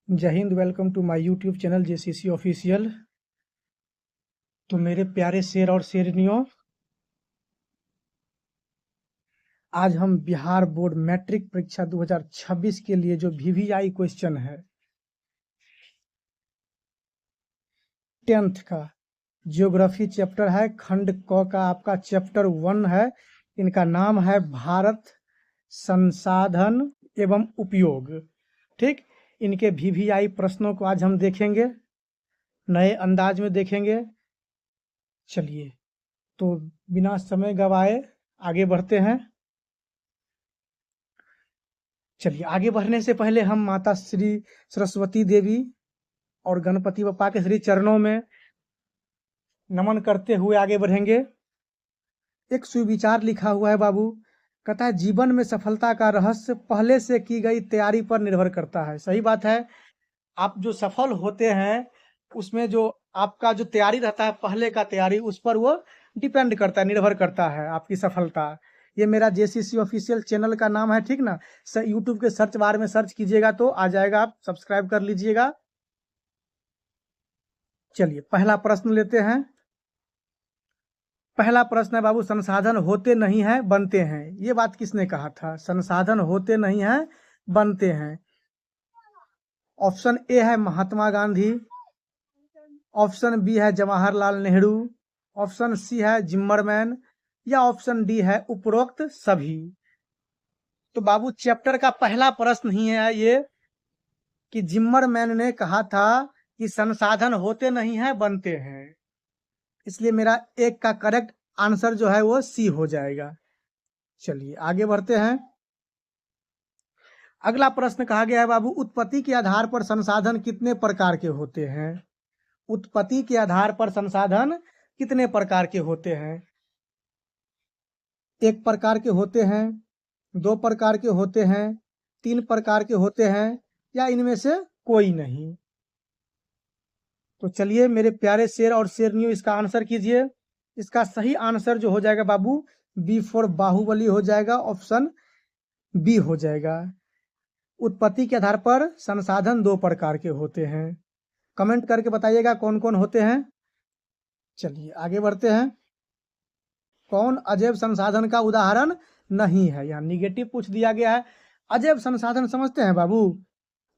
जय Hind. Welcome to my YouTube channel JCC official. तो मेरे प्यारे शेर और शेरनियों, आज हम बिहार बोर्ड मैट्रिक परीक्षा 2026 के लिए जो वीवीआई क्वेश्चन है 10th का ज्योग्राफी चैप्टर है, खंड क का आपका चैप्टर 1 है। इनका नाम है भारत संसाधन एवं उपयोग। ठीक, इनके वीवीआई प्रश्नों को आज हम देखेंगे, नए अंदाज में देखेंगे। चलिए, तो बिना समय गवाए आगे बढ़ते हैं। चलिए, आगे बढ़ने से पहले हम माता श्री सरस्वती देवी और गणपति बप्पा के श्री चरणों में नमन करते हुए आगे बढ़ेंगे। एक सुविचार लिखा हुआ है बाबू, कहता है जीवन में सफलता का रहस्य पहले से की गई तैयारी पर निर्भर करता है। सही बात है। आप जो सफल होते हैं उसमें जो आपका जो तैयारी रहता है, पहले का तैयारी, उस पर वो डिपेंड करता है, निर्भर करता है आपकी सफलता। ये मेरा जेसीसी ऑफिशियल चैनल का नाम है, ठीक ना। यूट्यूब के सर्च बार में सर्च कीजिएगा तो आ जाएगा, आप सब्सक्राइब कर लीजिएगा। चलिए, पहला प्रश्न लेते हैं। पहला प्रश्न है बाबू, संसाधन होते नहीं हैं बनते हैं। ये बात किसने कहा था? संसाधन होते नहीं हैं बनते हैं। ऑप्शन ए है महात्मा गांधी, ऑप्शन बी है जवाहरलाल नेहरू, ऑप्शन सी है जिम्मरमैन, या ऑप्शन डी है उपरोक्त सभी। तो बाबू, चैप्टर का पहला प्रश्न ही है ये कि जिम्मरमैन ने कहा था कि संसाधन होते नहीं हैं बनते हैं। इसलिए मेरा एक का करेक्ट आंसर जो है वो सी हो जाएगा। चलिए, आगे बढ़ते हैं। अगला प्रश्न कहा गया है बाबू, उत्पत्ति के आधार पर संसाधन कितने प्रकार के होते हैं? उत्पत्ति के आधार पर संसाधन कितने प्रकार के होते हैं? एक प्रकार के होते हैं, दो प्रकार के होते हैं, तीन प्रकार के होते हैं, या इनमें से कोई नहीं? तो चलिए मेरे प्यारे शेर और शेरनियों, इसका आंसर कीजिए। इसका सही आंसर जो हो जाएगा बाबू, बी फॉर बाहुबली हो जाएगा, ऑप्शन बी हो जाएगा। उत्पत्ति के आधार पर संसाधन दो प्रकार के होते हैं। कमेंट करके बताइएगा कौन कौन होते हैं। चलिए, आगे बढ़ते हैं। कौन अजैव संसाधन का उदाहरण नहीं है? यहाँ निगेटिव पूछ दिया गया है। अजैव संसाधन समझते हैं बाबू,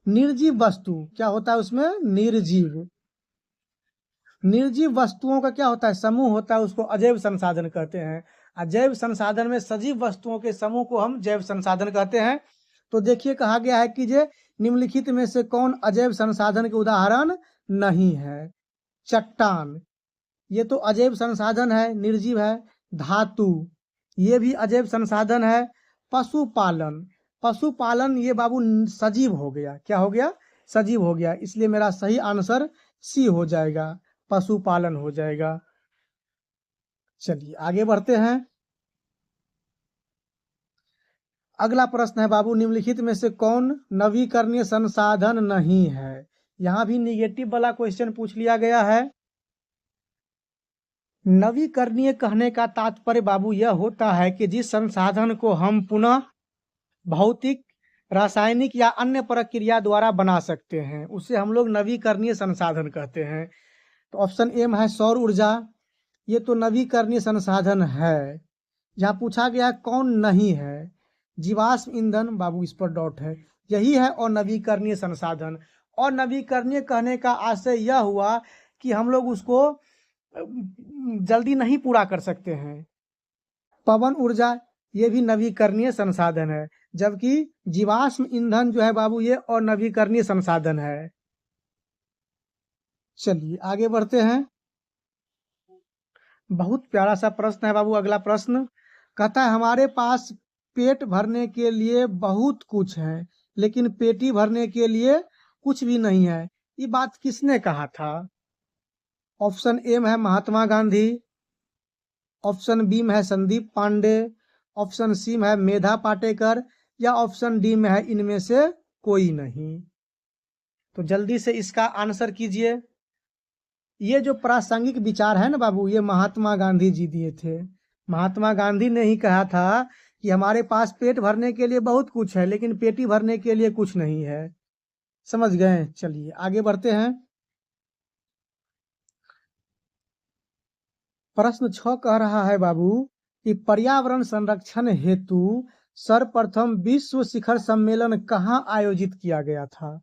निर्जीव वस्तु। क्या होता है उसमें? निर्जीव। निर्जीव वस्तुओं का क्या होता है? समूह होता है, उसको अजैव संसाधन कहते हैं। अजैव संसाधन में सजीव वस्तुओं के समूह को हम जैव संसाधन कहते हैं। तो देखिए, कहा गया है कि जे निम्नलिखित में से कौन अजैव संसाधन के उदाहरण नहीं है? चट्टान, ये तो अजैव संसाधन है, निर्जीव है। धातु, ये भी अजैव संसाधन है। पशुपालन, पशुपालन ये बाबू सजीव हो गया। क्या हो गया? सजीव हो गया। इसलिए मेरा सही आंसर सी हो जाएगा, पशुपालन हो जाएगा। चलिए, आगे बढ़ते हैं। अगला प्रश्न है बाबू, निम्नलिखित में से कौन नवीकरणीय संसाधन नहीं है? यहां भी निगेटिव वाला क्वेश्चन पूछ लिया गया है। नवीकरणीय कहने का तात्पर्य बाबू यह होता है कि जिस संसाधन को हम पुनः भौतिक, रासायनिक या अन्य प्रक्रिया द्वारा बना सकते हैं, उसे हम लोग नवीकरणीय संसाधन कहते हैं। तो ऑप्शन ए में है सौर ऊर्जा, ये तो नवीकरणीय संसाधन है। यहाँ पूछा गया कौन नहीं है? जीवाश्म ईंधन, बाबू इस पर डॉट है, यही है अनवीकरणीय संसाधन। और नवीकरणीय कहने का आशय यह हुआ कि हम लोग उसको जल्दी नहीं पूरा कर सकते हैं। पवन ऊर्जा, ये भी नवीकरणीय संसाधन है, जबकि जीवाश्म ईंधन जो है बाबू ये अनवीकरणीय संसाधन है। चलिए, आगे बढ़ते हैं। बहुत प्यारा सा प्रश्न है बाबू। अगला प्रश्न कहता है हमारे पास पेट भरने के लिए बहुत कुछ है, लेकिन पेटी भरने के लिए कुछ भी नहीं है। ये बात किसने कहा था? ऑप्शन ए में है महात्मा गांधी, ऑप्शन बी में है संदीप पांडे, ऑप्शन सी में है मेधा पाटेकर, या ऑप्शन डी में है इनमें से कोई नहीं। तो जल्दी से इसका आंसर कीजिए। ये जो प्रासंगिक विचार है ना बाबू, ये महात्मा गांधी जी दिए थे। महात्मा गांधी ने ही कहा था कि हमारे पास पेट भरने के लिए बहुत कुछ है, लेकिन पेटी भरने के लिए कुछ नहीं है। समझ गए। चलिए आगे बढ़ते हैं। प्रश्न 6 कह रहा है बाबू कि पर्यावरण संरक्षण हेतु सर्वप्रथम विश्व शिखर सम्मेलन कहाँ आयोजित किया गया था?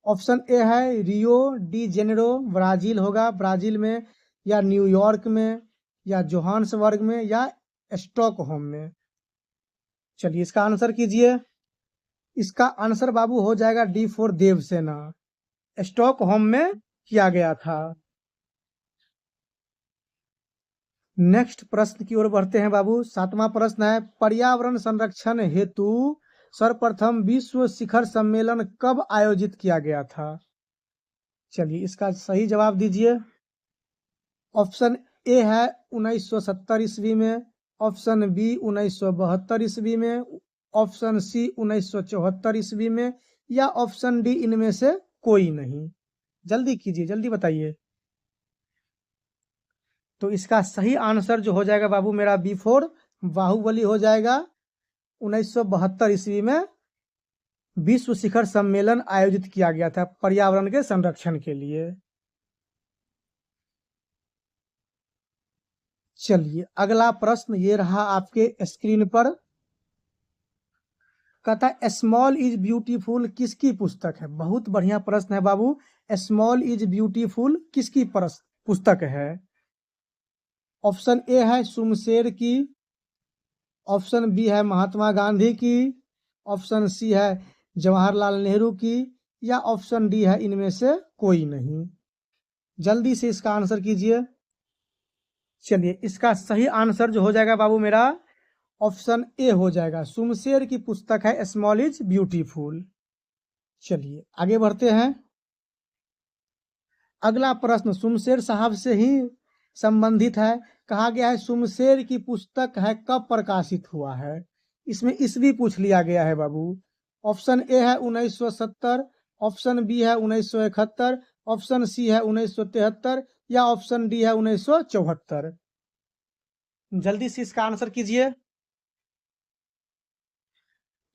ऑप्शन ए है रियो डी जेनेरो, ब्राजील होगा, ब्राजील में, या न्यूयॉर्क में, या जोहान्सबर्ग में, या स्टॉकहोम में। चलिए इसका आंसर कीजिए। इसका आंसर बाबू हो जाएगा डी फॉर देवसेना, स्टॉकहोम में किया गया था। नेक्स्ट प्रश्न की ओर बढ़ते हैं बाबू। 7वां प्रश्न है पर्यावरण संरक्षण हेतु सर्वप्रथम विश्व शिखर सम्मेलन कब आयोजित किया गया था? चलिए इसका सही जवाब दीजिए। ऑप्शन ए है 1970 ईस्वी में, ऑप्शन बी 1972 ईस्वी में, ऑप्शन सी 1974 ईस्वी में, या ऑप्शन डी इनमें से कोई नहीं। जल्दी कीजिए, जल्दी बताइए। तो इसका सही आंसर जो हो जाएगा बाबू मेरा बी फोर बाहुबली हो जाएगा। 1972 ईस्वी में विश्व शिखर सम्मेलन आयोजित किया गया था पर्यावरण के संरक्षण के लिए। चलिए अगला प्रश्न ये रहा आपके स्क्रीन पर। कहता है स्मॉल इज ब्यूटीफुल किसकी पुस्तक है? बहुत बढ़िया प्रश्न है बाबू। स्मॉल इज ब्यूटीफुल किसकी पुस्तक है? ऑप्शन ए है सुमशेर की, ऑप्शन बी है महात्मा गांधी की, ऑप्शन सी है जवाहरलाल नेहरू की, या ऑप्शन डी है इनमें से कोई नहीं। जल्दी से इसका आंसर कीजिए। चलिए इसका सही आंसर जो हो जाएगा बाबू मेरा ऑप्शन ए हो जाएगा। सुमशेर की पुस्तक है स्मॉल इज ब्यूटीफुल। चलिए आगे बढ़ते हैं। अगला प्रश्न सुमशेर साहब से ही संबंधित है। कहा गया है सुमशेर की पुस्तक है कब प्रकाशित हुआ है? इसमें ईस्वी पूछ लिया गया है बाबू। ऑप्शन ए है 1970, ऑप्शन बी है 1971, ऑप्शन सी है 1973, या ऑप्शन डी है 1974। जल्दी से इसका आंसर कीजिए।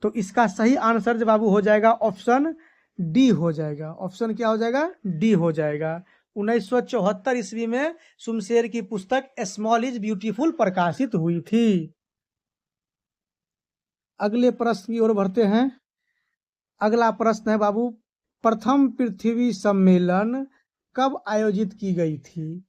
तो इसका सही आंसर जो बाबू हो जाएगा ऑप्शन डी हो जाएगा। ऑप्शन क्या हो जाएगा? डी हो जाएगा। 1974 ईस्वी में सुमशेर की पुस्तक स्मॉल इज ब्यूटीफुल प्रकाशित हुई थी। अगले प्रश्न की ओर बढ़ते हैं। अगला प्रश्न है बाबू प्रथम पृथ्वी सम्मेलन कब आयोजित की गई थी?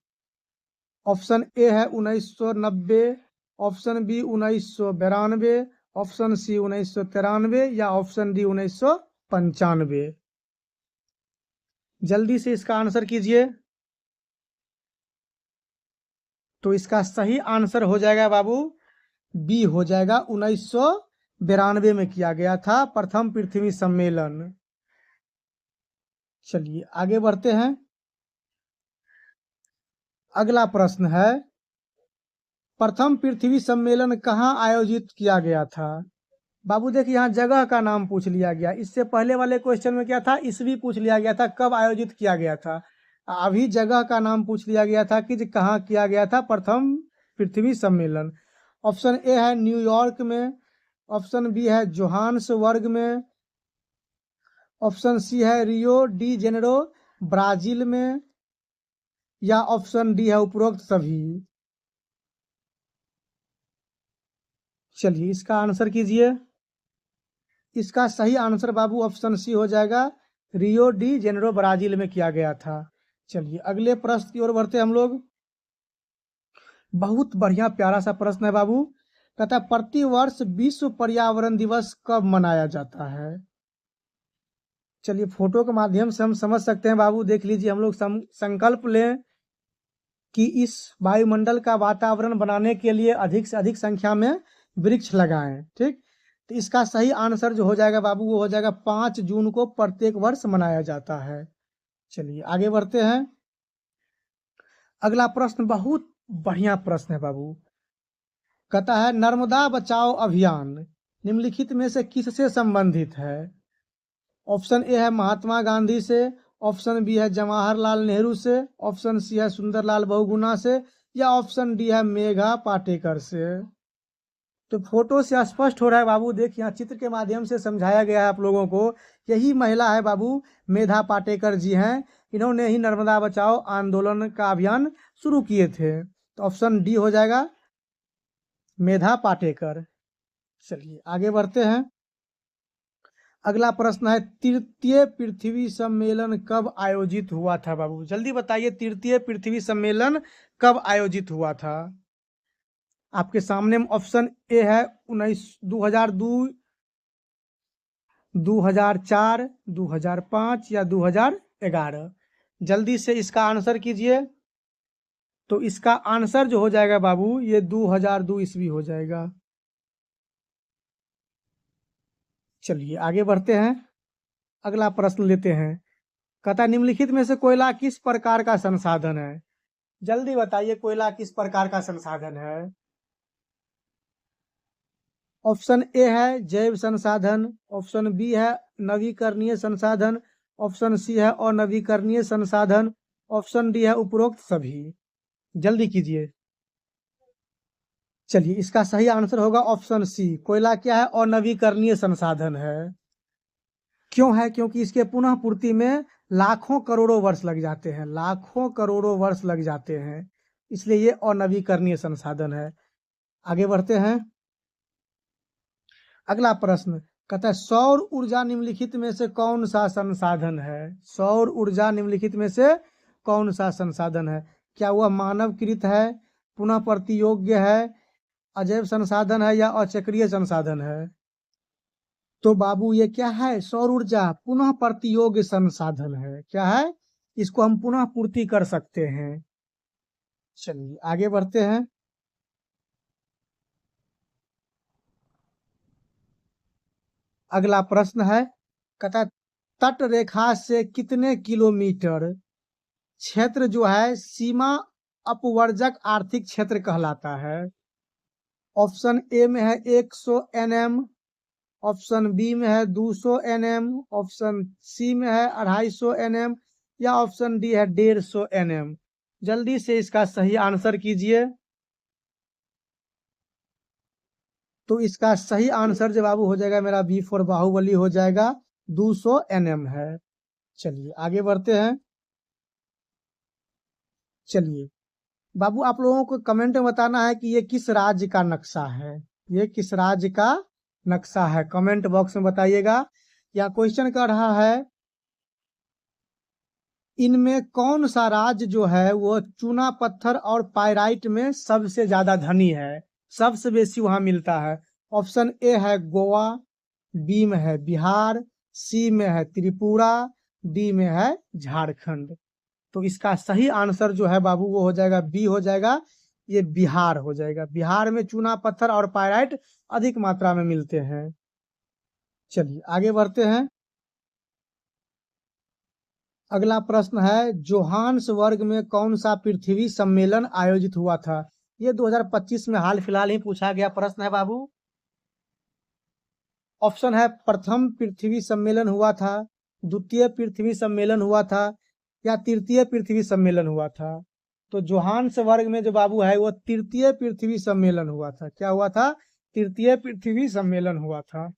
ऑप्शन ए है 1990, ऑप्शन बी 1992, ऑप्शन सी 1993, या ऑप्शन डी 1995। जल्दी से इसका आंसर कीजिए। तो इसका सही आंसर हो जाएगा बाबू बी हो जाएगा। 1992 में किया गया था प्रथम पृथ्वी सम्मेलन। चलिए आगे बढ़ते हैं। अगला प्रश्न है प्रथम पृथ्वी सम्मेलन कहाँ आयोजित किया गया था? बाबू देखिए यहाँ जगह का नाम पूछ लिया गया। इससे पहले वाले क्वेश्चन में क्या था? ईस्वी पूछ लिया गया था कब आयोजित किया गया था। अभी जगह का नाम पूछ लिया गया था कि कहाँ किया गया था प्रथम पृथ्वी सम्मेलन। ऑप्शन ए है न्यूयॉर्क में, ऑप्शन बी है जोहान्सबर्ग में, ऑप्शन सी है रियो डी जेनेरो ब्राजील में, या ऑप्शन डी है उपरोक्त सभी। चलिए इसका आंसर कीजिए। इसका सही आंसर बाबू ऑप्शन सी हो जाएगा। रियो डी जेनेरो ब्राजील में किया गया था। चलिए अगले प्रश्न की ओर बढ़ते हम लोग। बहुत बढ़िया प्यारा सा प्रश्न है बाबू। कहता है प्रति वर्ष विश्व पर्यावरण दिवस कब मनाया जाता है? चलिए फोटो के माध्यम से हम समझ सकते हैं बाबू। देख लीजिए हम लोग संकल्प लें कि इस वायुमंडल का वातावरण बनाने के लिए अधिक से अधिक संख्या में वृक्ष लगाएं। ठीक, तो इसका सही आंसर जो हो जाएगा बाबू वो हो जाएगा 5 जून को प्रत्येक वर्ष मनाया जाता है। चलिए आगे बढ़ते हैं। अगला प्रश्न बहुत बढ़िया प्रश्न है बाबू। कहता है नर्मदा बचाओ अभियान निम्नलिखित में से किससे संबंधित है? ऑप्शन ए है महात्मा गांधी से, ऑप्शन बी है जवाहरलाल नेहरू से, ऑप्शन सी है सुंदरलाल बहुगुणा से, या ऑप्शन डी है मेघा पाटेकर से। तो फोटो से स्पष्ट हो रहा है बाबू, देख यहाँ चित्र के माध्यम से समझाया गया है आप लोगों को। यही महिला है बाबू, मेधा पाटेकर जी हैं। इन्होंने ही नर्मदा बचाओ आंदोलन का अभियान शुरू किए थे। तो ऑप्शन डी हो जाएगा, मेधा पाटेकर। चलिए आगे बढ़ते हैं। अगला प्रश्न है, तृतीय पृथ्वी सम्मेलन कब आयोजित हुआ था बाबू? जल्दी बताइए, तृतीय पृथ्वी सम्मेलन कब आयोजित हुआ था? आपके सामने ऑप्शन ए है 2002, 2004, 2005 या 2011। जल्दी से इसका आंसर कीजिए। तो इसका आंसर जो हो जाएगा बाबू, ये 2002 ईस्वी हो जाएगा। चलिए आगे बढ़ते हैं, अगला प्रश्न लेते हैं। कहता निम्नलिखित में से कोयला किस प्रकार का संसाधन है? जल्दी बताइए, कोयला किस प्रकार का संसाधन है? ऑप्शन ए है जैव संसाधन, ऑप्शन बी है नवीकरणीय संसाधन, ऑप्शन सी है अनवीकरणीय संसाधन, ऑप्शन डी है उपरोक्त सभी। जल्दी कीजिए। चलिए इसका सही आंसर होगा ऑप्शन सी, कोयला क्या है? अनवीकरणीय संसाधन है। क्यों है? क्योंकि इसके पुनः पूर्ति में लाखों करोड़ों वर्ष लग जाते हैं, लाखों करोड़ों वर्ष लग जाते हैं, इसलिए ये अनवीकरणीय संसाधन है। आगे बढ़ते हैं, अगला प्रश्न कहता है सौर ऊर्जा निम्नलिखित में से कौन सा संसाधन है? सौर ऊर्जा निम्नलिखित में से कौन सा संसाधन है? क्या वह मानवकृत है, पुनः प्रति योग्य है, अजैव संसाधन है या अचक्रीय संसाधन है? तो बाबू ये क्या है? सौर ऊर्जा पुनः प्रति योग्य संसाधन है। क्या है? इसको हम पुनः पूर्ति कर सकते हैं। चलिए आगे बढ़ते हैं, अगला प्रश्न है, कहता है तट रेखा से कितने किलोमीटर क्षेत्र जो है सीमा अपवर्जक आर्थिक क्षेत्र कहलाता है? ऑप्शन ए में है 100 NM, ऑप्शन बी में है 200 NM, ऑप्शन सी में है 250 NM या ऑप्शन डी है 150 NM। जल्दी से इसका सही आंसर कीजिए। तो इसका सही आंसर जो बाबू हो जाएगा मेरा बी फॉर बाहुबली हो जाएगा, 200 NM है। चलिए आगे बढ़ते हैं। चलिए बाबू आप लोगों को कमेंट में बताना है कि ये किस राज्य का नक्शा है, ये किस राज्य का नक्शा है, कमेंट बॉक्स में बताइएगा। या क्वेश्चन कर रहा है इनमें कौन सा राज्य जो है वो चूना पत्थर और पाइराइट में सबसे ज्यादा धनी है, सबसे बेसी वहां मिलता है? ऑप्शन ए है गोवा, बी में है बिहार, सी में है त्रिपुरा, डी में है झारखंड। तो इसका सही आंसर जो है बाबू वो हो जाएगा बी हो जाएगा, ये बिहार हो जाएगा। बिहार में चूना पत्थर और पाइराइट अधिक मात्रा में मिलते हैं। चलिए आगे बढ़ते हैं, अगला प्रश्न है जोहान्सबर्ग में कौन सा पृथ्वी सम्मेलन आयोजित हुआ था? ये 2025 में हाल फिलहाल ही पूछा गया प्रश्न है बाबू। ऑप्शन है प्रथम पृथ्वी सम्मेलन हुआ था, द्वितीय पृथ्वी सम्मेलन हुआ था या तृतीय पृथ्वी सम्मेलन हुआ था? तो जोहान्सबर्ग में जो बाबू है वो तृतीय पृथ्वी सम्मेलन हुआ था। क्या हुआ था? तृतीय पृथ्वी सम्मेलन हुआ था।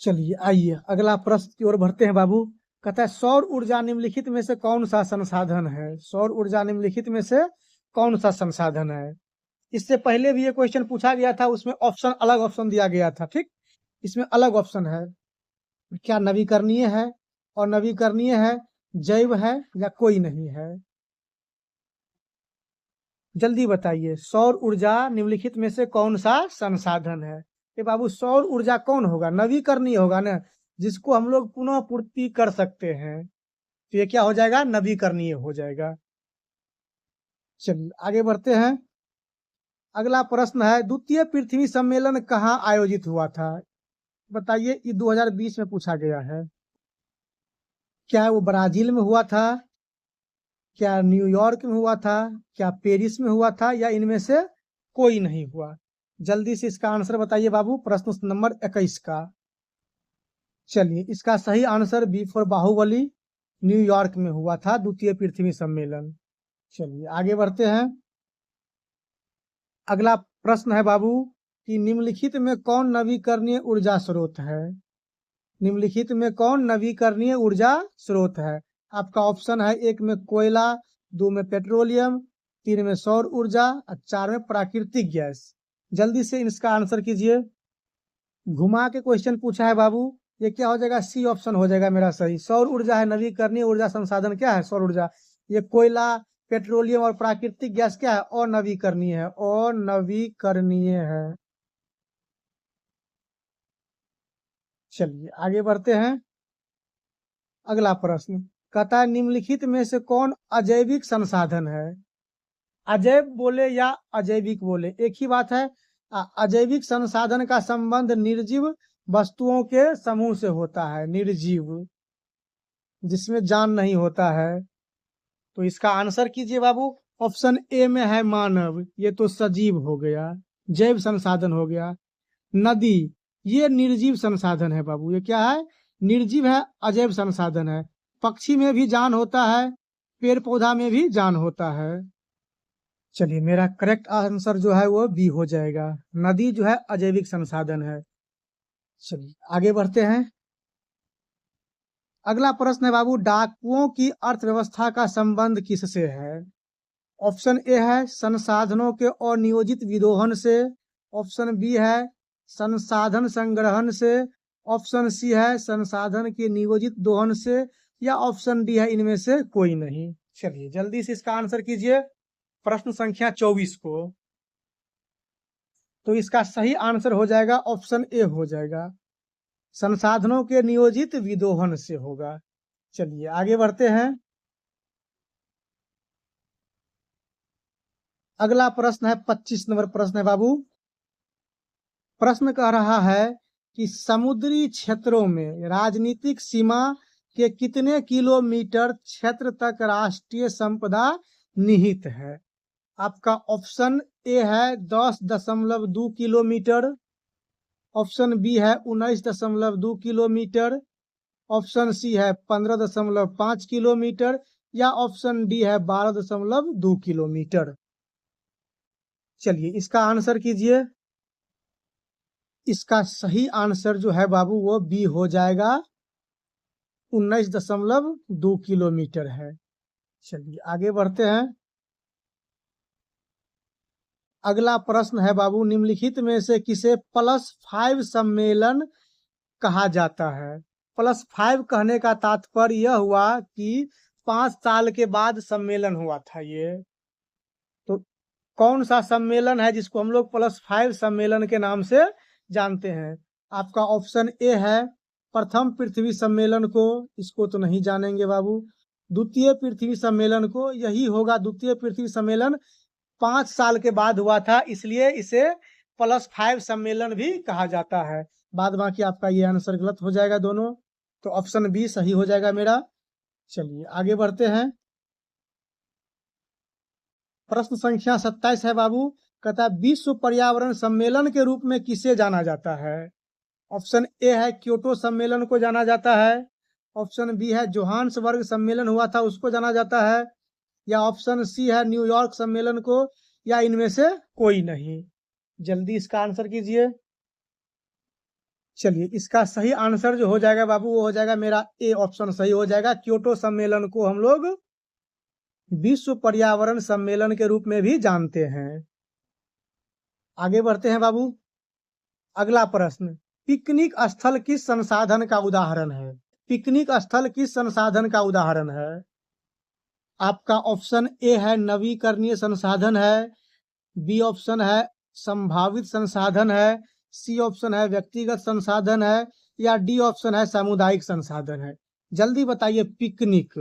चलिए आइए अगला प्रश्न की ओर बढ़ते हैं बाबू। कहता है सौर ऊर्जा निम्नलिखित में से कौन सा संसाधन है? सौर ऊर्जा निम्नलिखित में से कौन सा संसाधन है? इससे पहले भी ये क्वेश्चन पूछा गया था, उसमें ऑप्शन अलग ऑप्शन दिया गया था, ठीक। इसमें अलग ऑप्शन है, क्या नवीकरणीय है और नवीकरणीय है, जैव है या कोई नहीं है? जल्दी बताइए, सौर ऊर्जा निम्नलिखित में से कौन सा संसाधन है? ये बाबू सौर ऊर्जा कौन होगा? नवीकरणीय होगा ना, जिसको हम लोग पुनः पूर्ति कर सकते हैं। तो ये क्या हो जाएगा? नवीकरणीय हो जाएगा। चलिए आगे बढ़ते हैं, अगला प्रश्न है द्वितीय पृथ्वी सम्मेलन कहाँ आयोजित हुआ था? बताइए, ये 2020 में पूछा गया है। क्या वो ब्राजील में हुआ था, क्या न्यूयॉर्क में हुआ था, क्या पेरिस में हुआ था या इनमें से कोई नहीं हुआ? जल्दी से इसका आंसर बताइए बाबू, प्रश्न नंबर 21 का। चलिए इसका सही आंसर बी फॉर बाहुबली, न्यूयॉर्क में हुआ था द्वितीय पृथ्वी सम्मेलन। चलिए आगे बढ़ते हैं, अगला प्रश्न है बाबू कि निम्नलिखित में कौन नवीकरणीय ऊर्जा स्रोत है। निम्नलिखित में कौन नवीकरणीय ऊर्जा स्रोत है। आपका ऑप्शन है 1 में कोयला, 2 में पेट्रोलियम, 3 में सौर ऊर्जा और 4 में प्राकृतिक गैस। जल्दी से इसका आंसर कीजिए। घुमा के क्वेश्चन पूछा है बाबू, ये क्या हो जाएगा, सी ऑप्शन हो जाएगा मेरा सही। सौर ऊर्जा है नवीकरणीय ऊर्जा संसाधन, क्या है सौर ऊर्जा। ये कोयला, पेट्रोलियम और प्राकृतिक गैस क्या है, अनवीकरणीय है, अनवीकरणीय है। चलिए आगे बढ़ते हैं। अगला प्रश्न कहता है निम्नलिखित में से कौन अजैविक संसाधन है। अजैव बोले या अजैविक बोले एक ही बात है। अजैविक संसाधन का संबंध निर्जीव वस्तुओं के समूह से होता है, निर्जीव जिसमें जान नहीं होता है। तो इसका आंसर कीजिए बाबू। ऑप्शन ए में है मानव, ये तो सजीव हो गया, जैव संसाधन हो गया। नदी, ये निर्जीव संसाधन है बाबू, ये क्या है, निर्जीव है, अजैव संसाधन है। पक्षी में भी जान होता है, पेड़ पौधा में भी जान होता है। चलिए मेरा करेक्ट आंसर जो है वो बी हो जाएगा, नदी जो है अजैविक संसाधन है। चलिए आगे बढ़ते हैं। अगला प्रश्न है बाबू, डाकुओं की अर्थव्यवस्था का संबंध किससे है। ऑप्शन ए है संसाधनों के अनियोजित विदोहन से, ऑप्शन बी है संसाधन संग्रहण से, ऑप्शन सी है संसाधन के नियोजित दोहन से, या ऑप्शन डी है इनमें से कोई नहीं। चलिए जल्दी से इसका आंसर कीजिए प्रश्न संख्या 24 को। तो इसका सही आंसर हो जाएगा ऑप्शन ए हो जाएगा, संसाधनों के नियोजित विदोहन से होगा। चलिए आगे बढ़ते हैं। अगला प्रश्न है 25 नंबर प्रश्न है बाबू। प्रश्न कह रहा है कि समुद्री क्षेत्रों में राजनीतिक सीमा के कितने किलोमीटर क्षेत्र तक राष्ट्रीय संपदा निहित है। आपका ऑप्शन ए है 10.2 किलोमीटर, ऑप्शन बी है 19.2 किलोमीटर, ऑप्शन सी है 15.5 किलोमीटर, या ऑप्शन डी है 12.2 किलोमीटर। चलिए इसका आंसर कीजिए। इसका सही आंसर जो है बाबू वो बी हो जाएगा, 19.2 किलोमीटर है। चलिए आगे बढ़ते हैं। अगला प्रश्न है बाबू, निम्नलिखित में से किसे +5 सम्मेलन कहा जाता है। +5 कहने का तात्पर्य यह हुआ कि 5 साल के बाद सम्मेलन हुआ था ये। तो कौन सा सम्मेलन है जिसको हम लोग +5 सम्मेलन के नाम से जानते हैं। आपका ऑप्शन ए है प्रथम पृथ्वी सम्मेलन को, इसको तो नहीं जानेंगे बाबू। द्वितीय पृथ्वी सम्मेलन को, यही होगा द्वितीय पृथ्वी सम्मेलन 5 साल के बाद हुआ था, इसलिए इसे +5 सम्मेलन भी कहा जाता है। बाद बाकी आपका ये आंसर गलत हो जाएगा दोनों, तो ऑप्शन बी सही हो जाएगा मेरा। चलिए आगे बढ़ते हैं। प्रश्न संख्या 27 है बाबू, कहता है विश्व पर्यावरण सम्मेलन के रूप में किसे जाना जाता है। ऑप्शन ए है क्योटो सम्मेलन को जाना जाता है, ऑप्शन बी है जोहान्सबर्ग सम्मेलन हुआ था उसको जाना जाता है, या ऑप्शन सी है न्यूयॉर्क सम्मेलन को, या इनमें से कोई नहीं। जल्दी इसका आंसर कीजिए। चलिए इसका सही आंसर जो हो जाएगा बाबू वो हो जाएगा मेरा ए ऑप्शन सही हो जाएगा। क्योटो सम्मेलन को हम लोग विश्व पर्यावरण सम्मेलन के रूप में भी जानते हैं। आगे बढ़ते हैं बाबू। अगला प्रश्न, पिकनिक स्थल किस संसाधन का उदाहरण है। पिकनिक स्थल किस संसाधन का उदाहरण है। आपका ऑप्शन ए है नवीकरणीय संसाधन है, बी ऑप्शन है संभावित संसाधन है, सी ऑप्शन है व्यक्तिगत संसाधन है, या डी ऑप्शन है सामुदायिक संसाधन है। जल्दी बताइए पिकनिक,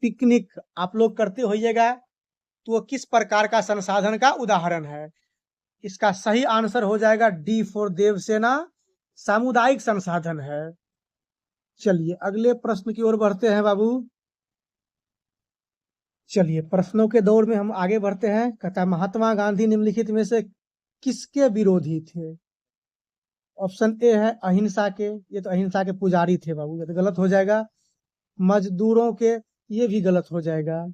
पिकनिक आप लोग करते होइएगा तो वो किस प्रकार का संसाधन का उदाहरण है। इसका सही आंसर हो जाएगा डी फॉर देवसेना, सामुदायिक संसाधन है। चलिए अगले प्रश्न की ओर बढ़ते हैं बाबू। चलिए प्रश्नों के दौर में हम आगे बढ़ते हैं। कहता है महात्मा गांधी निम्नलिखित में से किसके विरोधी थे। ऑप्शन ए है अहिंसा के, ये तो अहिंसा के पुजारी थे बाबू, ये तो गलत हो जाएगा। मजदूरों के, ये भी गलत हो जाएगा।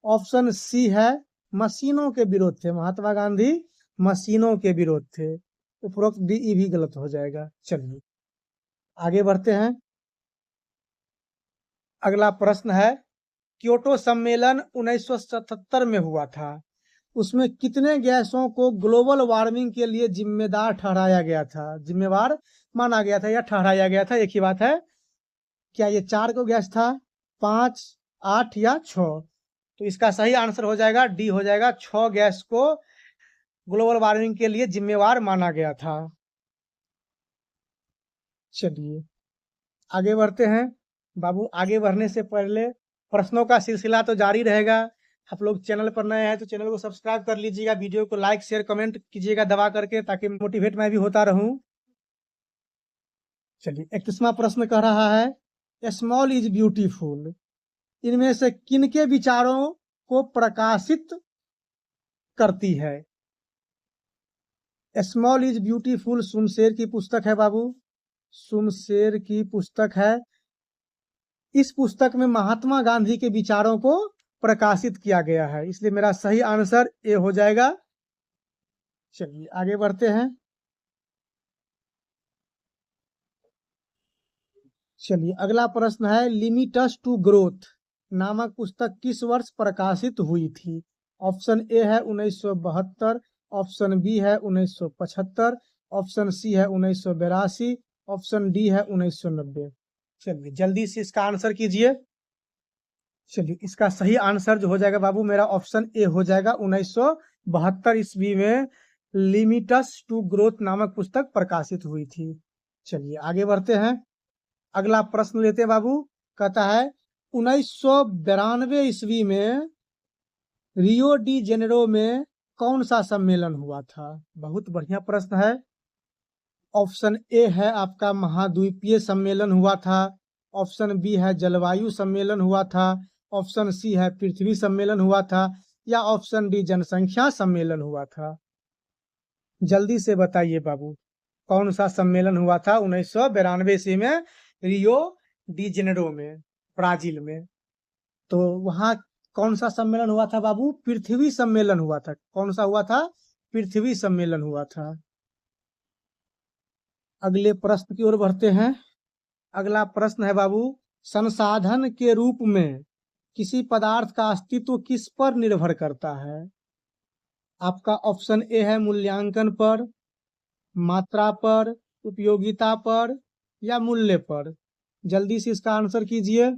ऑप्शन सी है मशीनों के विरोध थे, महात्मा गांधी मशीनों के विरोध थे। उपरोक्त डी भी गलत हो जाएगा। चलिए आगे बढ़ते हैं। अगला प्रश्न है, क्योटो सम्मेलन 1977 में हुआ था, उसमें कितने गैसों को ग्लोबल वार्मिंग के लिए जिम्मेदार ठहराया गया था, जिम्मेवार माना गया था या ठहराया गया था, एक ही बात है। क्या ये 4 को गैस था, 5, 8 या 6? तो इसका सही आंसर हो जाएगा डी हो जाएगा, 6 गैस को ग्लोबल वार्मिंग के लिए जिम्मेवार माना गया था। चलिए आगे बढ़ते हैं। बाबू आगे बढ़ने से पहले प्रश्नों का सिलसिला तो जारी रहेगा। आप लोग चैनल पर नए हैं तो चैनल को सब्सक्राइब कर लीजिएगा, वीडियो को लाइक शेयर कमेंट कीजिएगा दबा करके, ताकि मोटिवेट मैं भी होता रहूं। चलिए 31वां प्रश्न कह रहा है, स्मॉल इज ब्यूटीफुल इनमें से किनके विचारों को प्रकाशित करती है? स्मॉल इज ब्यूटीफुल सुमशेर की पुस्तक है बाबू, सुमशेर की पुस्तक है। इस पुस्तक में महात्मा गांधी के विचारों को प्रकाशित किया गया है, इसलिए मेरा सही आंसर ए हो जाएगा। चलिए आगे बढ़ते हैं। चलिए अगला प्रश्न है, लिमिटस टू ग्रोथ नामक पुस्तक किस वर्ष प्रकाशित हुई थी? ऑप्शन ए है 1972, ऑप्शन बी है 1975, ऑप्शन सी है 1982, ऑप्शन डी है 1990। चलिए जल्दी से इसका आंसर कीजिए। चलिए इसका सही आंसर जो हो जाएगा बाबू मेरा ऑप्शन ए हो जाएगा, 1972 ईस्वी में लिमिटस टू ग्रोथ नामक पुस्तक प्रकाशित हुई थी। चलिए आगे बढ़ते हैं। अगला प्रश्न लेते हैं बाबू, कहता है 1992 ईस्वी में रियो डी जेनेरो में कौन सा सम्मेलन हुआ था? बहुत बढ़िया प्रश्न है। ऑप्शन ए है आपका महाद्वीपीय सम्मेलन हुआ था, ऑप्शन बी है जलवायु सम्मेलन हुआ था, ऑप्शन सी है पृथ्वी सम्मेलन हुआ था, या ऑप्शन डी जनसंख्या सम्मेलन हुआ था। जल्दी से बताइए बाबू, कौन सा सम्मेलन हुआ था 1992 ईस्वी में रियो डी जेनेरो में, ब्राजील में? तो वहां कौन सा सम्मेलन हुआ था बाबू? पृथ्वी सम्मेलन हुआ था। कौन सा हुआ था? पृथ्वी सम्मेलन हुआ था। अगले प्रश्न की ओर बढ़ते हैं। अगला प्रश्न है बाबू, संसाधन के रूप में किसी पदार्थ का अस्तित्व किस पर निर्भर करता है? आपका ऑप्शन ए है मूल्यांकन पर, मात्रा पर, उपयोगिता पर, या मूल्य पर। जल्दी से इसका आंसर कीजिए।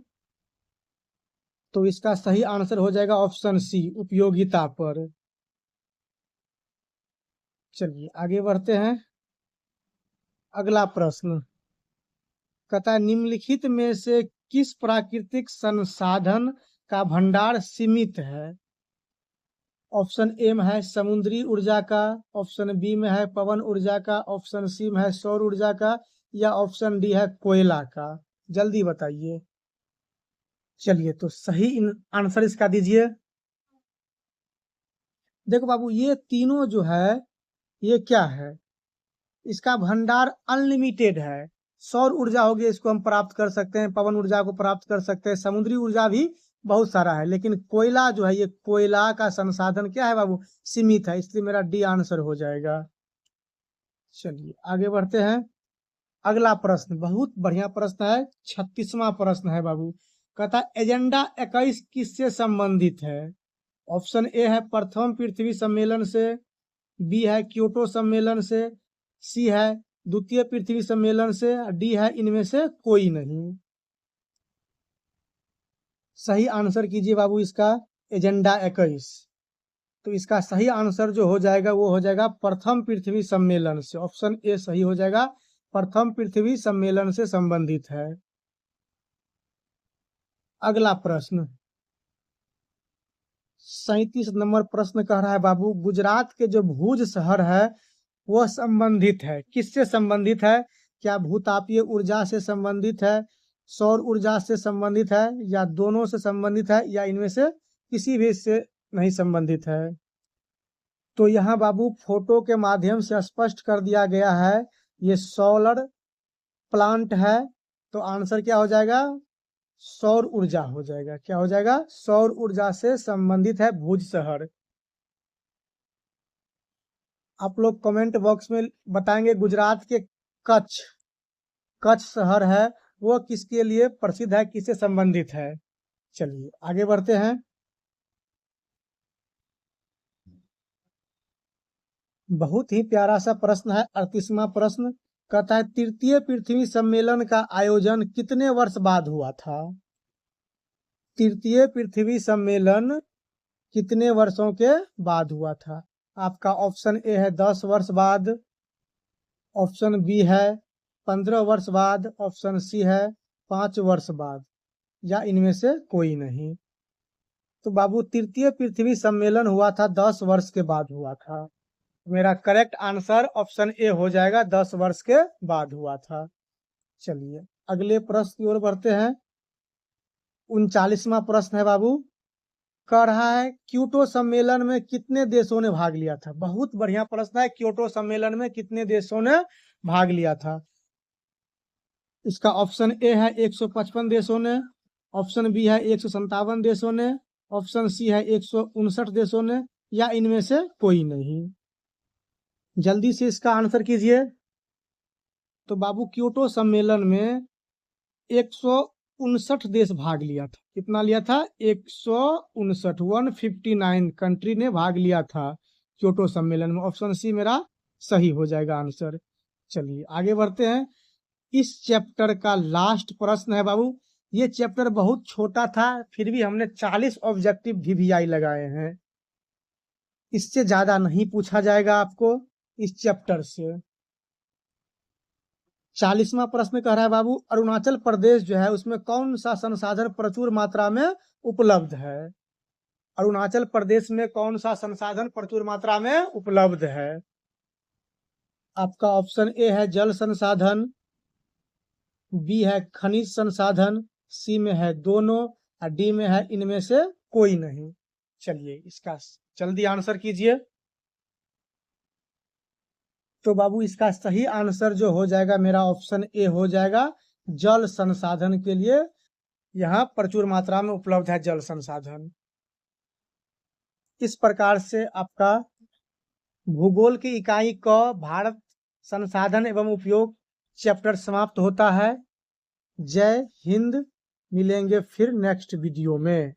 तो इसका सही आंसर हो जाएगा ऑप्शन सी, उपयोगिता पर। चलिए आगे बढ़ते हैं। अगला प्रश्न कहता है, निम्नलिखित में से किस प्राकृतिक संसाधन का भंडार सीमित है? ऑप्शन ए में है समुद्री ऊर्जा का, ऑप्शन बी में है पवन ऊर्जा का, ऑप्शन सी में है सौर ऊर्जा का, या ऑप्शन डी है कोयला का। जल्दी बताइए। चलिए तो सही आंसर इसका दीजिए। देखो बाबू, ये तीनों जो है ये क्या है, इसका भंडार अनलिमिटेड है। सौर ऊर्जा हो गई, इसको हम प्राप्त कर सकते हैं, पवन ऊर्जा को प्राप्त कर सकते हैं, समुद्री ऊर्जा भी बहुत सारा है, लेकिन कोयला जो है, ये कोयला का संसाधन क्या है बाबू, सीमित है, इसलिए मेरा डी आंसर हो जाएगा। चलिए आगे बढ़ते हैं। अगला प्रश्न बहुत बढ़िया प्रश्न है, 36वां प्रश्न है बाबू। कहता है, एजेंडा 21 किससे संबंधित है? ऑप्शन ए है प्रथम पृथ्वी सम्मेलन से, बी है क्योटो सम्मेलन से, सी है द्वितीय पृथ्वी सम्मेलन से, डी है इनमें से कोई नहीं। सही आंसर कीजिए बाबू इसका, एजेंडा 21। तो इसका सही आंसर जो हो जाएगा वो हो जाएगा प्रथम पृथ्वी सम्मेलन से। ऑप्शन ए सही हो जाएगा, प्रथम पृथ्वी सम्मेलन से संबंधित है। अगला प्रश्न 37 नंबर प्रश्न कह रहा है बाबू, गुजरात के जो भुज शहर है वह संबंधित है, किससे संबंधित है? क्या भूतापीय ऊर्जा से संबंधित है, सौर ऊर्जा से संबंधित है, या दोनों से संबंधित है, या इनमें से किसी भी से नहीं संबंधित है? तो यहाँ बाबू फोटो के माध्यम से स्पष्ट कर दिया गया है, ये सोलर प्लांट है। तो आंसर क्या हो जाएगा? सौर ऊर्जा हो जाएगा। क्या हो जाएगा? सौर ऊर्जा से संबंधित है भुज शहर। आप लोग कमेंट बॉक्स में बताएंगे गुजरात के कच्छ शहर है वो किसके लिए प्रसिद्ध है, किससे संबंधित है। चलिए आगे बढ़ते हैं। बहुत ही प्यारा सा प्रश्न है, 38वां प्रश्न कहता है तृतीय पृथ्वी सम्मेलन का आयोजन कितने वर्ष बाद हुआ था। तृतीय पृथ्वी सम्मेलन कितने वर्षों के बाद हुआ था। आपका ऑप्शन ए है 10 वर्ष बाद, ऑप्शन बी है 15 वर्ष बाद, ऑप्शन सी है 5 वर्ष बाद, या इनमें से कोई नहीं। तो बाबू तृतीय पृथ्वी सम्मेलन हुआ था 10 वर्ष के बाद हुआ था। मेरा करेक्ट आंसर ऑप्शन ए हो जाएगा, 10 वर्ष के बाद हुआ था। चलिए अगले प्रश्न की ओर बढ़ते हैं। 39वां प्रश्न है बाबू, कह रहा है क्योटो सम्मेलन में कितने देशों ने भाग लिया था। बहुत बढ़िया प्रश्न है, क्योटो सम्मेलन में कितने देशों ने भाग लिया था। इसका ऑप्शन ए है 155 देशों ने, ऑप्शन बी है 157 देशों ने, ऑप्शन सी है 159 देशों ने, या इनमें से कोई नहीं। जल्दी से इसका आंसर कीजिए। तो बाबू क्योटो सम्मेलन में 159 देश भाग लिया था। कितना लिया था? 159 कंट्री ने भाग लिया था क्योटो सम्मेलन में। ऑप्शन सी मेरा सही हो जाएगा आंसर। चलिए आगे बढ़ते हैं। इस चैप्टर का लास्ट प्रश्न है बाबू। ये चैप्टर बहुत छोटा था, फिर भी हमने 40 ऑब्जेक्टिव VVI लगाए हैं। इससे ज्यादा नहीं पूछा जाएगा आपको इस चैप्टर से। 40वां प्रश्न कह रहा है बाबू, अरुणाचल प्रदेश जो है उसमें कौन सा संसाधन प्रचुर मात्रा में उपलब्ध है। अरुणाचल प्रदेश में कौन सा संसाधन प्रचुर मात्रा में उपलब्ध है। आपका ऑप्शन ए है जल संसाधन, बी है खनिज संसाधन, सी में है दोनों, और डी में है इनमें से कोई नहीं। चलिए इसका जल्दी आंसर कीजिए। तो बाबू इसका सही आंसर जो हो जाएगा मेरा ऑप्शन ए हो जाएगा, जल संसाधन के लिए यहाँ प्रचुर मात्रा में उपलब्ध है जल संसाधन। इस प्रकार से आपका भूगोल की इकाई क भारत संसाधन एवं उपयोग चैप्टर समाप्त होता है। जय हिंद। मिलेंगे फिर नेक्स्ट वीडियो में।